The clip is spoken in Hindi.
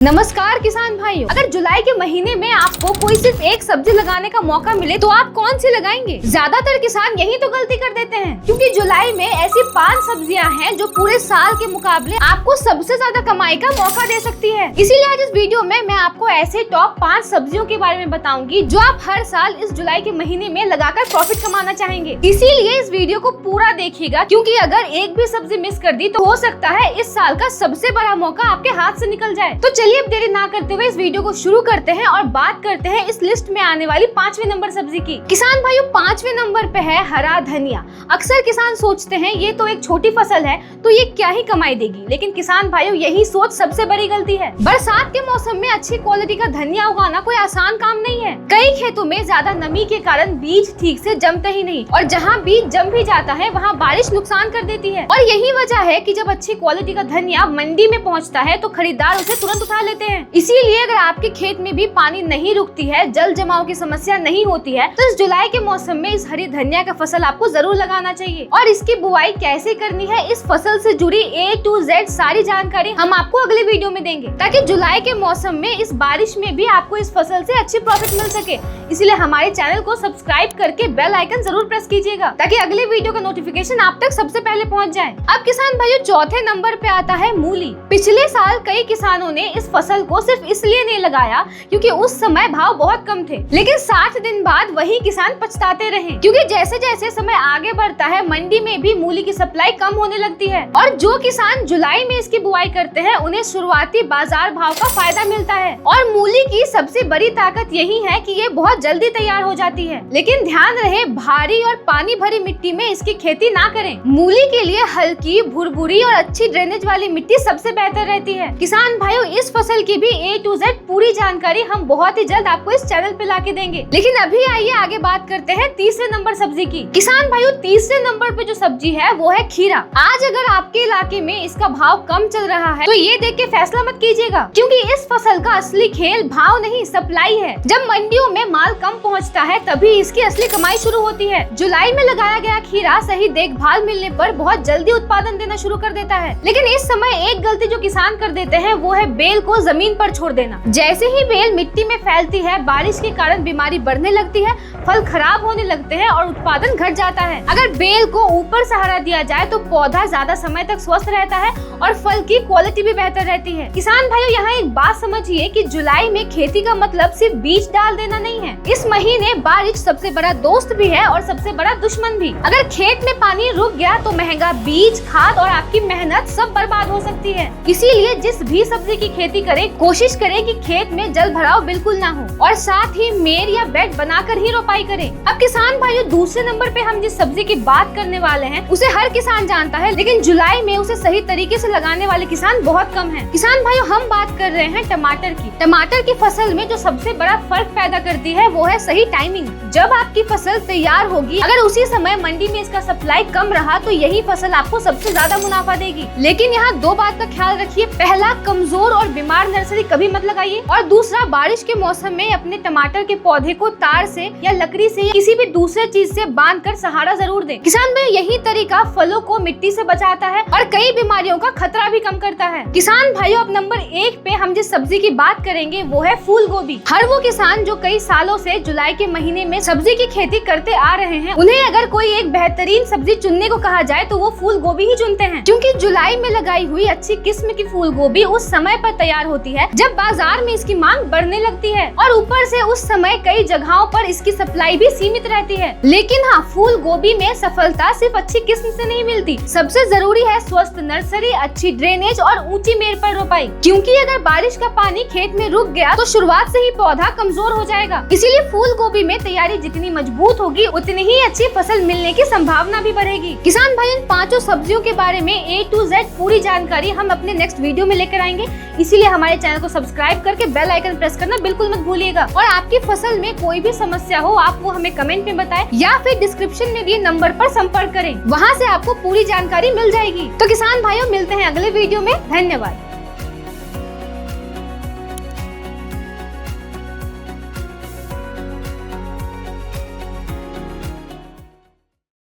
नमस्कार किसान भाइयों, अगर जुलाई के महीने में आपको कोई सिर्फ एक सब्जी लगाने का मौका मिले तो आप कौन सी लगाएंगे? ज्यादातर किसान यही तो गलती कर देते हैं, क्योंकि जुलाई में ऐसी 5 सब्जियां हैं जो पूरे साल के मुकाबले आपको सबसे ज्यादा कमाई का मौका दे सकती है। इसीलिए आज इस वीडियो में मैं आपको ऐसे टॉप 5 सब्जियों के बारे में बताऊंगी जो आप हर साल इस जुलाई के महीने में लगाकर प्रॉफिट कमाना चाहेंगे। इसीलिए इस वीडियो को पूरा देखिएगा, क्योंकि अगर एक भी सब्जी मिस कर दी तो हो सकता है इस साल का सबसे बड़ा मौका आपके हाथ से निकल जाए। तो चलिए अब देरी ना करते हुए इस वीडियो को शुरू करते हैं और बात करते हैं इस लिस्ट में आने वाली 5वें नंबर सब्जी की। किसान भाइयों, 5वें नंबर पे है हरा धनिया। अक्सर किसान सोचते हैं ये तो एक छोटी फसल है तो ये क्या ही कमाई देगी, लेकिन किसान भाइयों यही सोच सबसे बड़ी गलती है। बरसात के मौसम में अच्छी क्वालिटी का धनिया उगाना कोई आसान काम नहीं है। कई खेतों में ज्यादा नमी के कारण बीज ठीक से जमते ही नहीं, और जहाँ बीज जम भी जाता है वहाँ बारिश नुकसान कर देती है। और यही वजह है कि जब अच्छी क्वालिटी का धनिया मंडी में पहुँचता है तो खरीदार उसे तुरंत उठा लेते हैं। इसीलिए अगर आपके खेत में भी पानी नहीं रुकती है, जल जमाव की समस्या नहीं होती है, तो इस जुलाई के मौसम में इस हरी धनिया का फसल आपको जरूर लगाना चाहिए। और इसकी बुआई कैसे करनी है, इस फसल से जुड़ी A to Z सारी जानकारी हम आपको अगले वीडियो में देंगे, ताकि जुलाई के मौसम में इस बारिश में भी आपको इस फसल से अच्छी प्रॉफिट मिल सके। इसलिए हमारे चैनल को सब्सक्राइब करके बेल आइकन जरूर प्रेस कीजिएगा, ताकि अगले वीडियो का नोटिफिकेशन आप तक सबसे पहले पहुंच जाए। अब किसान भाइयों, चौथे नंबर पे आता है मूली। पिछले साल कई किसानों ने इस फसल को सिर्फ इसलिए नहीं लगाया क्योंकि उस समय भाव बहुत कम थे, लेकिन 60 दिन बाद वही किसान पछताते रहे, क्योंकि जैसे जैसे समय आगे बढ़ता है मंडी में भी मूली की सप्लाई कम होने लगती है। और जो किसान जुलाई में इसकी बुआई करते हैं उन्हें शुरुआती बाजार भाव का फायदा मिलता है। और मूली की सबसे बड़ी ताकत यही है कि ये बहुत जल्दी तैयार हो जाती है, लेकिन ध्यान रहे भारी और पानी भरी मिट्टी में इसकी खेती ना करें। मूली के लिए हल्की, भुरभुरी और अच्छी ड्रेनेज वाली मिट्टी सबसे बेहतर रहती है। किसान भाइयों, इस फसल की भी A to Z पूरी जानकारी हम बहुत ही जल्द आपको इस चैनल पे लाके देंगे। लेकिन अभी आइए आगे बात करते हैं तीसरे नंबर सब्जी की। किसान भाइयों, तीसरे नंबर पे जो सब्जी है वो है खीरा। आज अगर आपके इलाके में इसका भाव कम चल रहा है तो ये देख के फैसला मत कीजिएगा, क्योंकि इस फसल का असली खेल भाव नहीं सप्लाई है। जब मंडियों में माल कम पहुंचता है तभी इसकी असली कमाई शुरू होती है। जुलाई में लगाया गया खीरा सही देखभाल मिलने पर बहुत जल्दी उत्पादन देना शुरू कर देता है, लेकिन इस समय एक गलती जो किसान कर देते हैं वो है बेल को जमीन पर छोड़ देना। जैसे ही बेल मिट्टी में फैलती है, बारिश के कारण बीमारी बढ़ने लगती है, फल खराब होने लगते हैं और उत्पादन घट जाता है। अगर बेल को ऊपर सहारा दिया जाए तो पौधा ज्यादा समय तक स्वस्थ रहता है और फल की क्वालिटी भी बेहतर रहती है। किसान भाइयों, यहाँ एक बात समझिए कि जुलाई में खेती का मतलब सिर्फ बीज डाल देना नहीं है। इस महीने बारिश सबसे बड़ा दोस्त भी है और सबसे बड़ा दुश्मन भी। अगर खेत में पानी रुक गया तो महंगा बीज, खाद और आपकी मेहनत सब बर्बाद हो सकती है। इसीलिए जिस भी सब्जी की खेती करें, कोशिश करें कि खेत में जल भराव बिल्कुल ना हो, और साथ ही मेर या बेड बनाकर ही रोपाई करें। अब किसान भाइयों, दूसरे नंबर पे हम जिस सब्जी की बात करने वाले हैं उसे हर किसान जानता है, लेकिन जुलाई में उसे सही तरीके से लगाने वाले किसान बहुत कम हैं। किसान भाइयों, हम बात कर रहे हैं टमाटर की। टमाटर की फसल में जो सबसे बड़ा फर्क पैदा करती है वो है सही टाइमिंग। जब आपकी फसल तैयार होगी, अगर उसी समय मंडी में इसका सप्लाई कम रहा तो यही फसल आपको सबसे ज्यादा मुनाफा देगी। लेकिन यहाँ 2 बात का ख्याल रखिए। पहला, कमजोर और बीमार नर्सरी कभी मत लगाइए, और दूसरा, बारिश के मौसम में अपने टमाटर के पौधे को तार से या लकड़ी से या किसी भी दूसरे चीज से बांधकर सहारा जरूर दें। किसान भाई, यही तरीका फलों को मिट्टी से बचाता है और कई बीमारियों का खतरा भी कम करता है। किसान भाइयों, अब नंबर 1 पे हम जिस सब्जी की बात करेंगे वो है फूल गोभी। हर वो किसान जो कई सालों से जुलाई के महीने में सब्जी की खेती करते आ रहे हैं, उन्हें अगर कोई एक बेहतरीन सब्जी चुनने को कहा जाए तो वो फूल गोभी ही चुनते हैं, क्योंकि जुलाई में लगाई हुई अच्छी किस्म की फूल गोभी उस समय पर तैयार होती है जब बाजार में इसकी मांग बढ़ने लगती है, और ऊपर से उस समय कई जगहों पर इसकी सप्लाई भी सीमित रहती है। लेकिन हाँ, फूल गोभी में सफलता सिर्फ अच्छी किस्म से नहीं मिलती, सबसे जरूरी है स्वस्थ नर्सरी, अच्छी ड्रेनेज और ऊंची मेड़ पर रोपाई, क्योंकि अगर बारिश का पानी खेत में रुक गया तो शुरुआत से ही पौधा कमजोर हो जाएगा। इसीलिए फूल गोभी में तैयारी जितनी मजबूत होगी उतनी ही अच्छी फसल मिलने की संभावना भी बढ़ेगी। किसान भाई, इन 5 सब्जियों के बारे में A to Z पूरी जानकारी हम अपने नेक्स्ट वीडियो में लेकर आएंगे। इसीलिए हमारे चैनल को सब्सक्राइब करके बेल आइकन प्रेस करना बिल्कुल मत भूलिएगा। और आपकी फसल में कोई भी समस्या हो आप वो हमें कमेंट में बताएं, या फिर डिस्क्रिप्शन में दिए नंबर पर संपर्क करें, वहाँ से आपको पूरी जानकारी मिल जाएगी। तो किसान भाइयों, मिलते हैं अगले वीडियो में। धन्यवाद।